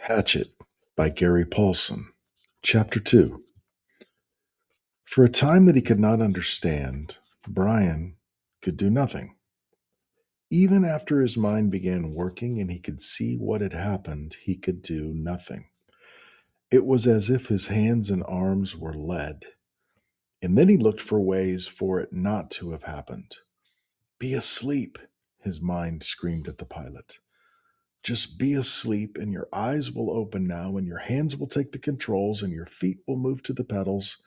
Hatchet by Gary Paulsen. Chapter 2. For a time that he could not understand, Brian could do nothing. Even after his mind began working and he could see what had happened, he could do nothing. It was as if his hands and arms were lead. And then he looked for ways for it not to have happened. Be asleep, his mind screamed at the pilot. Just be asleep, and your eyes will open now, and your hands will take the controls, and your feet will move to the pedals.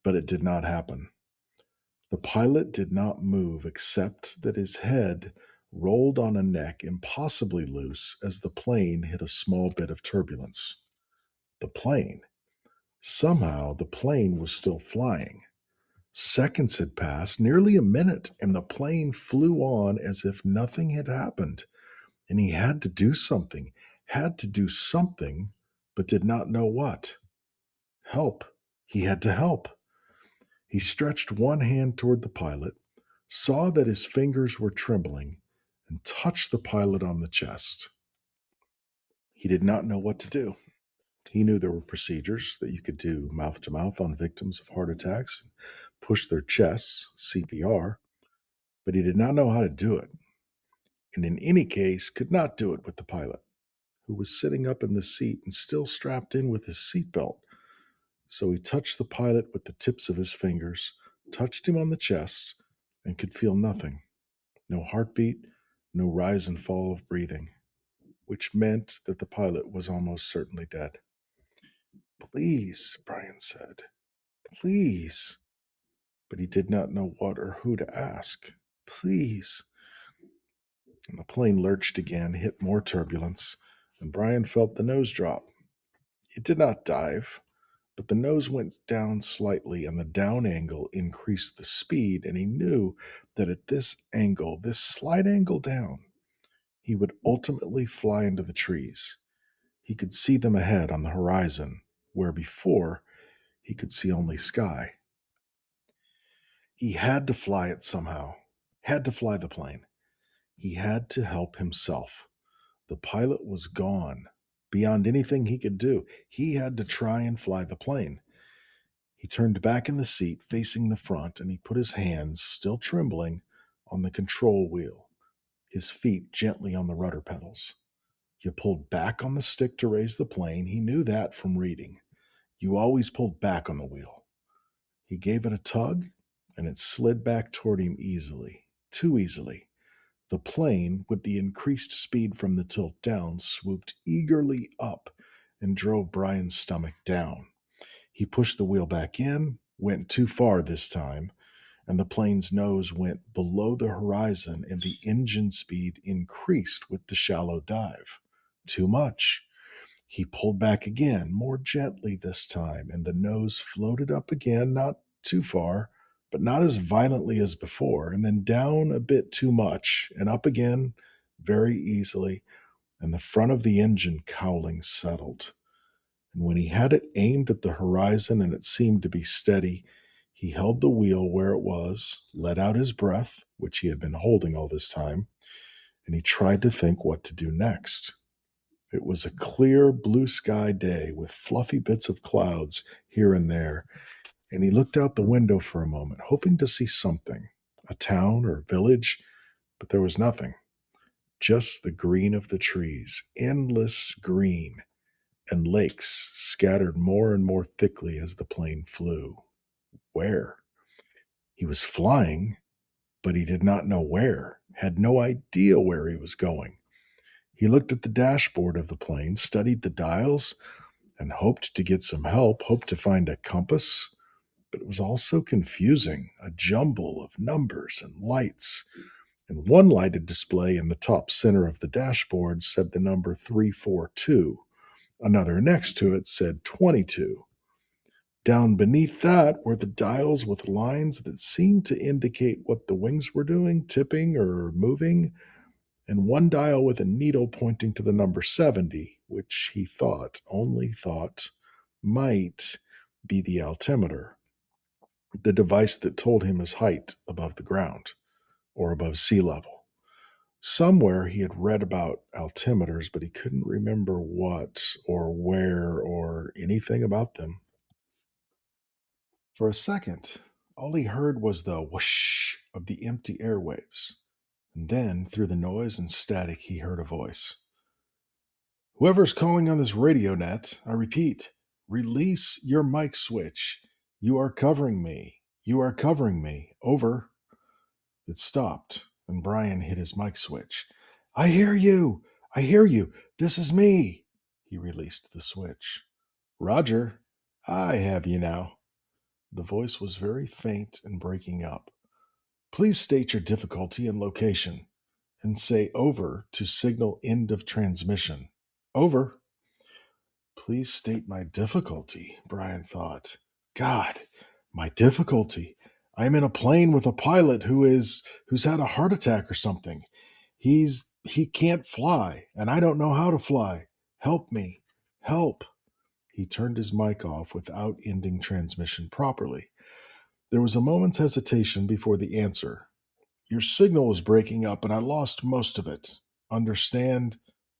But it did not happen. The pilot did not move, except that his head rolled on a neck impossibly loose as the plane hit a small bit of turbulence. The plane. Somehow, the plane was still flying. Seconds had passed, nearly a minute, and the plane flew on as if nothing had happened. And he had to do something, but did not know what. Help. He had to help. He stretched one hand toward the pilot, saw that his fingers were trembling, and touched the pilot on the chest. He did not know what to do. He knew there were procedures that you could do mouth to mouth on victims of heart attacks, push their chests, CPR, but he did not know how to do it, and in any case could not do it with the pilot, who was sitting up in the seat and still strapped in with his seatbelt. So he touched the pilot with the tips of his fingers, touched him on the chest, and could feel nothing. No heartbeat, no rise and fall of breathing, which meant that the pilot was almost certainly dead. Please, Brian said. Please. But he did not know what or who to ask. Please. And the plane lurched again, hit more turbulence, and Brian felt the nose drop. It did not dive, but the nose went down slightly, and the down angle increased the speed, and he knew that at this angle, this slight angle down, he would ultimately fly into the trees. He could see them ahead on the horizon, where before he could see only sky. He had to fly it somehow, had to fly the plane. He had to help himself. The pilot was gone, beyond anything he could do. He had to try and fly the plane. He turned back in the seat, facing the front, and he put his hands, still trembling, on the control wheel, his feet gently on the rudder pedals. You pulled back on the stick to raise the plane. He knew that from reading. You always pulled back on the wheel. He gave it a tug, and it slid back toward him easily, too easily. The plane, with the increased speed from the tilt down, swooped eagerly up and drove Brian's stomach down. He pushed the wheel back in, went too far this time, and the plane's nose went below the horizon, and the engine speed increased with the shallow dive. Too much. He pulled back again, more gently this time, and the nose floated up again, not too far, but not as violently as before, and then down a bit too much, and up again very easily, and the front of the engine cowling settled. And when he had it aimed at the horizon and it seemed to be steady, he held the wheel where it was, let out his breath, which he had been holding all this time, and he tried to think what to do next. It was a clear blue sky day with fluffy bits of clouds here and there, and he looked out the window for a moment, hoping to see something, a town or village, but there was nothing. Just the green of the trees, endless green, and lakes scattered more and more thickly as the plane flew. Where? He was flying, but he did not know where, had no idea where he was going. He looked at the dashboard of the plane, studied the dials, and hoped to get some help, hoped to find a compass, but it was all so confusing, a jumble of numbers and lights. And one lighted display in the top center of the dashboard said the number 342. Another next to it said 22. Down beneath that were the dials with lines that seemed to indicate what the wings were doing, tipping or moving, and one dial with a needle pointing to the number 70, which he only thought, might be the altimeter, the device that told him his height above the ground or above sea level. Somewhere he had read about altimeters, but he couldn't remember what or where or anything about them. For a second, all he heard was the whoosh of the empty airwaves. And then, through the noise and static, he heard a voice. Whoever's calling on this radio net, I repeat, release your mic switch. You are covering me. You are covering me. Over. It stopped, and Brian hit his mic switch. I hear you. I hear you. This is me. He released the switch. Roger, I have you now. The voice was very faint and breaking up. Please state your difficulty and location, and say over to signal end of transmission. Over. Please state my difficulty, Brian thought. God, my difficulty. I'm in a plane with a pilot who's had a heart attack or something. He can't fly, and I don't know how to fly. Help me. Help. He turned his mic off without ending transmission properly. There was a moment's hesitation before the answer. Your signal was breaking up and I lost most of it. Understand?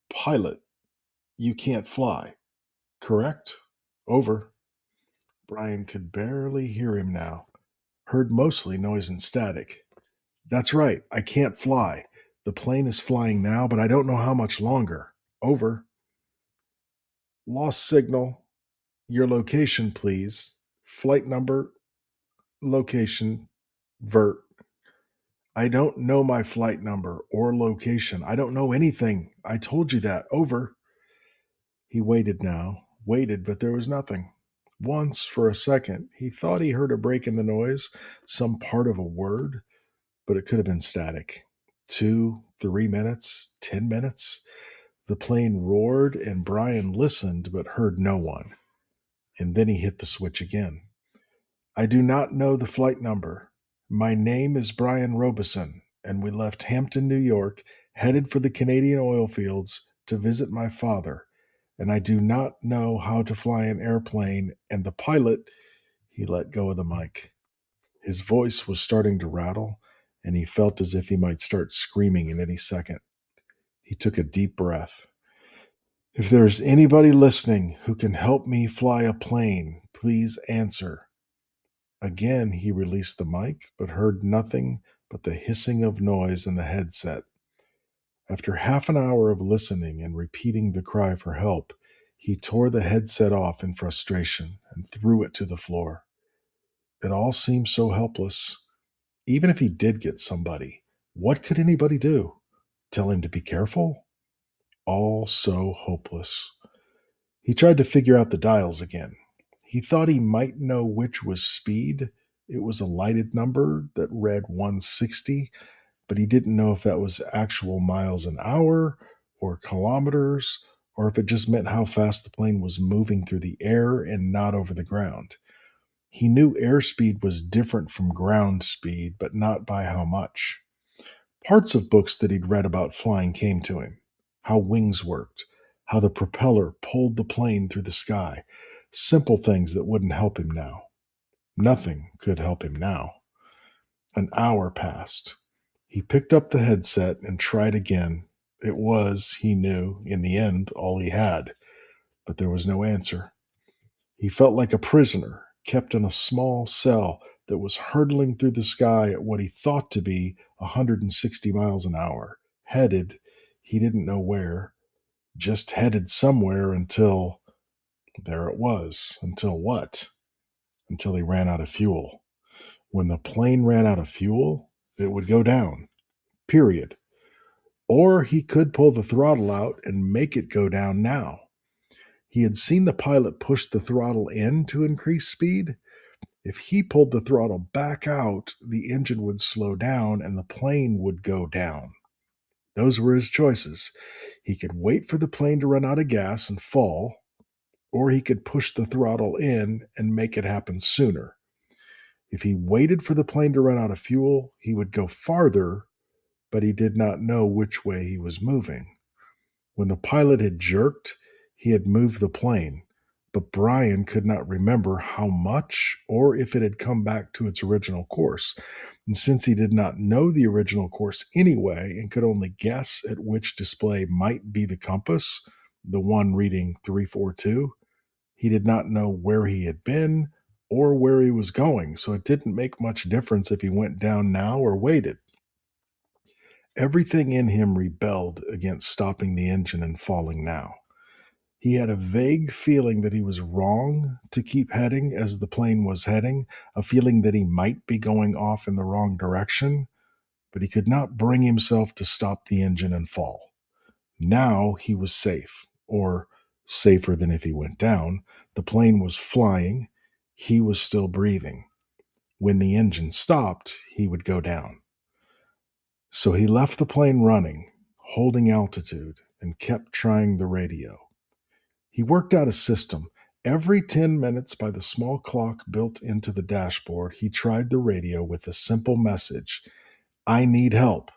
Pilot, you can't fly. Correct? Over. Brian could barely hear him now. Heard mostly noise and static. That's right, I can't fly. The plane is flying now, but I don't know how much longer. Over. Lost signal. Your location, please. Flight number, location, vert. I don't know my flight number or location. I don't know anything. I told you that. Over. He waited now, waited, but there was nothing. Once, for a second, he thought he heard a break in the noise, some part of a word, but it could have been static. 2, 3 minutes, 10 minutes. The plane roared, and Brian listened but heard no one. And then he hit the switch again. I do not know the flight number. My name is Brian Robeson, and we left Hampton, New York, headed for the Canadian oil fields to visit my father. And I do not know how to fly an airplane, and the pilot, he let go of the mic. His voice was starting to rattle, and he felt as if he might start screaming in any second. He took a deep breath. If there is anybody listening who can help me fly a plane, please answer. Again, he released the mic, but heard nothing but the hissing of noise in the headset. After half an hour of listening and repeating the cry for help, he tore the headset off in frustration and threw it to the floor. It all seemed so helpless. Even if he did get somebody, what could anybody do? Tell him to be careful? All so hopeless. He tried to figure out the dials again. He thought he might know which was speed. It was a lighted number that read 160, but he didn't know if that was actual miles an hour or kilometers, or if it just meant how fast the plane was moving through the air and not over the ground. He knew airspeed was different from ground speed, but not by how much. Parts of books that he'd read about flying came to him. How wings worked, how the propeller pulled the plane through the sky. Simple things that wouldn't help him now. Nothing could help him now. An hour passed. He picked up the headset and tried again. It was, he knew, in the end, all he had. But there was no answer. He felt like a prisoner, kept in a small cell that was hurtling through the sky at what he thought to be 160 miles an hour, headed, he didn't know where, just headed somewhere until, there it was, until what? Until he ran out of fuel. When the plane ran out of fuel, it would go down, period. Or he could pull the throttle out and make it go down now. He had seen the pilot push the throttle in to increase speed. If he pulled the throttle back out, the engine would slow down and the plane would go down. Those were his choices. He could wait for the plane to run out of gas and fall, or he could push the throttle in and make it happen sooner. If he waited for the plane to run out of fuel, he would go farther, but he did not know which way he was moving. When the pilot had jerked, he had moved the plane, but Brian could not remember how much or if it had come back to its original course. And since he did not know the original course anyway and could only guess at which display might be the compass, the one reading 342, he did not know where he had been or where he was going, so it didn't make much difference if he went down now or waited. Everything in him rebelled against stopping the engine and falling now. He had a vague feeling that he was wrong to keep heading as the plane was heading, a feeling that he might be going off in the wrong direction, but he could not bring himself to stop the engine and fall. Now he was safe, or safer than if he went down. The plane was flying. He was still breathing. When the engine stopped, he would go down. So he left the plane running, holding altitude, and kept trying the radio. He worked out a system. Every 10 minutes, by the small clock built into the dashboard, he tried the radio with a simple message: I need help.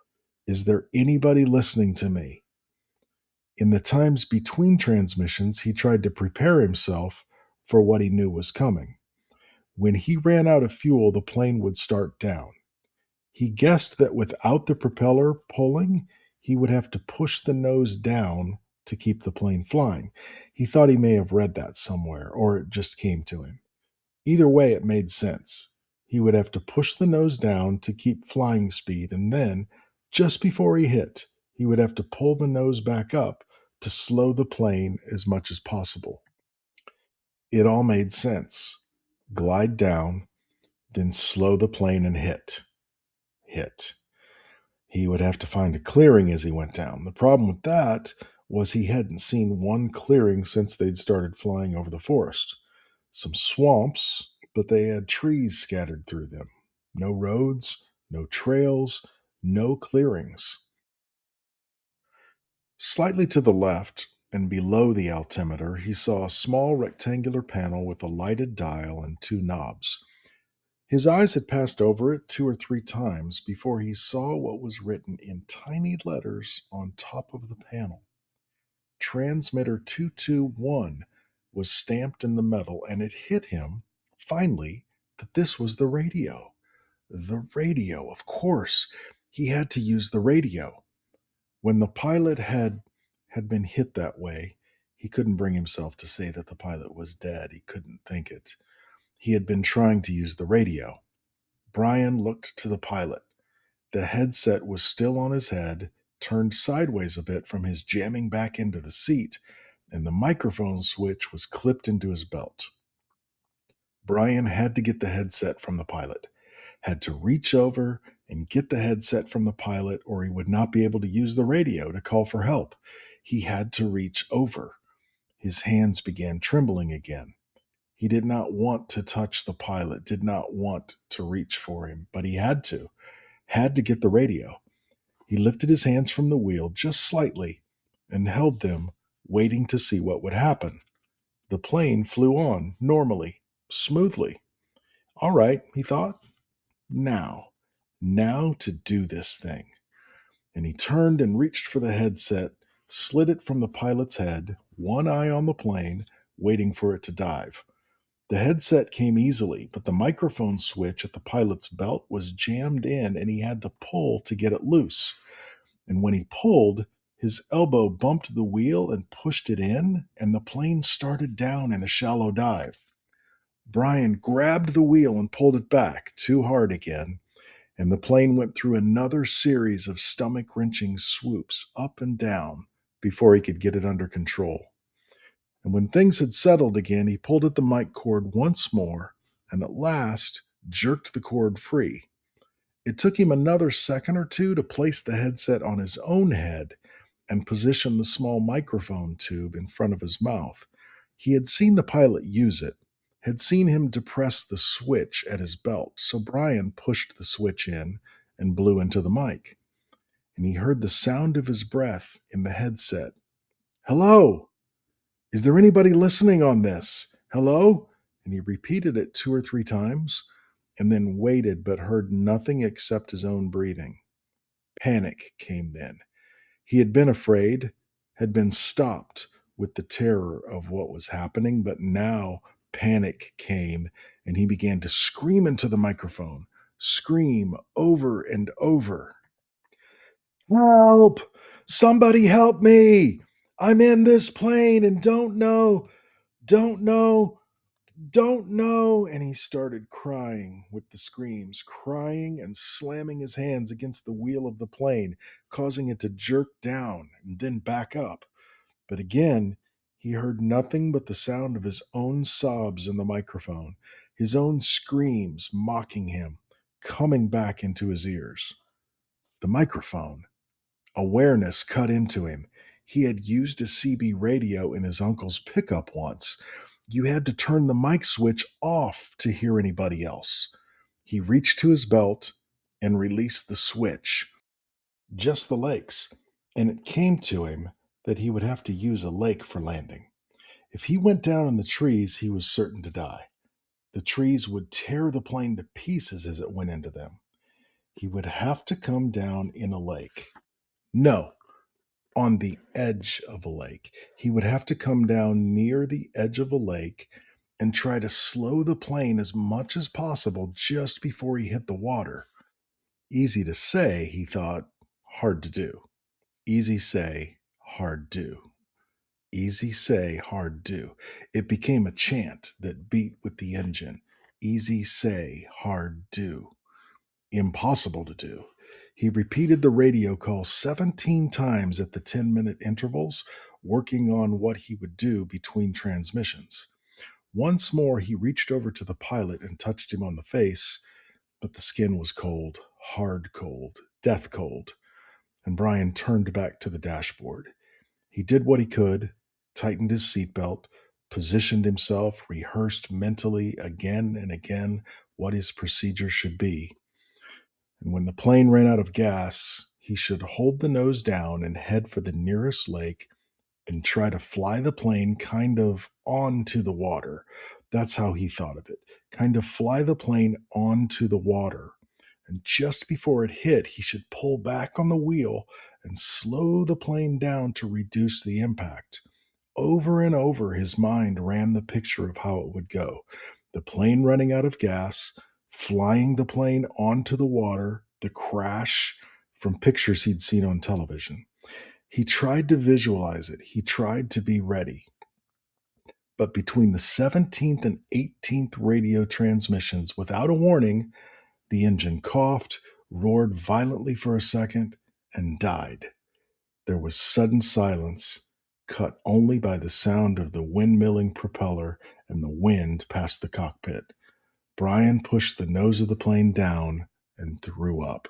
Is there anybody listening to me? In the times between transmissions, he tried to prepare himself for what he knew was coming. When he ran out of fuel, the plane would start down. He guessed that without the propeller pulling, he would have to push the nose down to keep the plane flying. He thought he may have read that somewhere, or it just came to him. Either way, it made sense. He would have to push the nose down to keep flying speed, and then, just before he hit, he would have to pull the nose back up to slow the plane as much as possible. It all made sense. Glide down, then slow the plane and hit. Hit. He would have to find a clearing as he went down. The problem with that was he hadn't seen one clearing since they'd started flying over the forest. Some swamps, but they had trees scattered through them. No roads, no trails, no clearings. Slightly to the left and below the altimeter, he saw a small rectangular panel with a lighted dial and two knobs. His eyes had passed over it 2 or 3 times before he saw what was written in tiny letters on top of the panel. Transmitter 221 was stamped in the metal, and it hit him, finally, that this was the radio. The radio, of course. He had to use the radio. When the pilot had been hit that way, he couldn't bring himself to say that the pilot was dead. He couldn't think it. He had been trying to use the radio. Brian looked to the pilot. The headset was still on his head, turned sideways a bit from his jamming back into the seat, and the microphone switch was clipped into his belt. Brian had to get the headset from the pilot, had to reach over and get the headset from the pilot, or he would not be able to use the radio to call for help. He had to reach over. His hands began trembling again. He did not want to touch the pilot, did not want to reach for him, but he had to get the radio. He lifted his hands from the wheel just slightly and held them, waiting to see what would happen. The plane flew on normally, smoothly. All right, he thought. Now, now to do this thing. And he turned and reached for the headset, slid it from the pilot's head, one eye on the plane, waiting for it to dive. The headset came easily, but the microphone switch at the pilot's belt was jammed in, and he had to pull to get it loose. And when he pulled, his elbow bumped the wheel and pushed it in, and the plane started down in a shallow dive. Brian grabbed the wheel and pulled it back, too hard again, and the plane went through another series of stomach-wrenching swoops up and down before he could get it under control. And when things had settled again, he pulled at the mic cord once more and at last jerked the cord free. It took him another second or two to place the headset on his own head and position the small microphone tube in front of his mouth. He had seen the pilot use it, had seen him depress the switch at his belt, so Brian pushed the switch in and blew into the mic. And he heard the sound of his breath in the headset. Hello! Is there anybody listening on this? Hello? And he repeated it 2 or 3 times and then waited but heard nothing except his own breathing. Panic came then. He had been afraid, had been stopped, with the terror of what was happening, but now panic came and he began to scream into the microphone, scream over and over. Help! Somebody help me! I'm in this plane and don't know, don't know. And he started crying with the screams, crying and slamming his hands against the wheel of the plane, causing it to jerk down and then back up. But again, he heard nothing but the sound of his own sobs in the microphone, his own screams mocking him, coming back into his ears. The microphone. Awareness cut into him. He had used a CB radio in his uncle's pickup once. You had to turn the mic switch off to hear anybody else. He reached to his belt and released the switch. Just the lakes. And it came to him that he would have to use a lake for landing. If he went down in the trees, he was certain to die. The trees would tear the plane to pieces as it went into them. He would have to come down in a lake. No, on the edge of a lake. He would have to come down near the edge of a lake and try to slow the plane as much as possible just before he hit the water. Easy to say, he thought, hard to do. Easy say, hard do. Easy say, hard do. It became a chant that beat with the engine. Easy say, hard do. Impossible to do. He repeated the radio call 17 times at the 10-minute intervals, working on what he would do between transmissions. Once more, he reached over to the pilot and touched him on the face, but the skin was cold, hard cold, death cold, and Brian turned back to the dashboard. He did what he could, tightened his seatbelt, positioned himself, rehearsed mentally again and again what his procedure should be. And when the plane ran out of gas, he should hold the nose down and head for the nearest lake and try to fly the plane kind of onto the water. That's how he thought of it. Kind of fly the plane onto the water. And just before it hit, he should pull back on the wheel and slow the plane down to reduce the impact. Over and over, his mind ran the picture of how it would go. The plane running out of gas, flying the plane onto the water, the crash from pictures he'd seen on television. He tried to visualize it. He tried to be ready. But between the 17th and 18th radio transmissions, without a warning, the engine coughed, roared violently for a second, and died. There was sudden silence, cut only by the sound of the windmilling propeller and the wind past the cockpit. Brian pushed the nose of the plane down and threw up.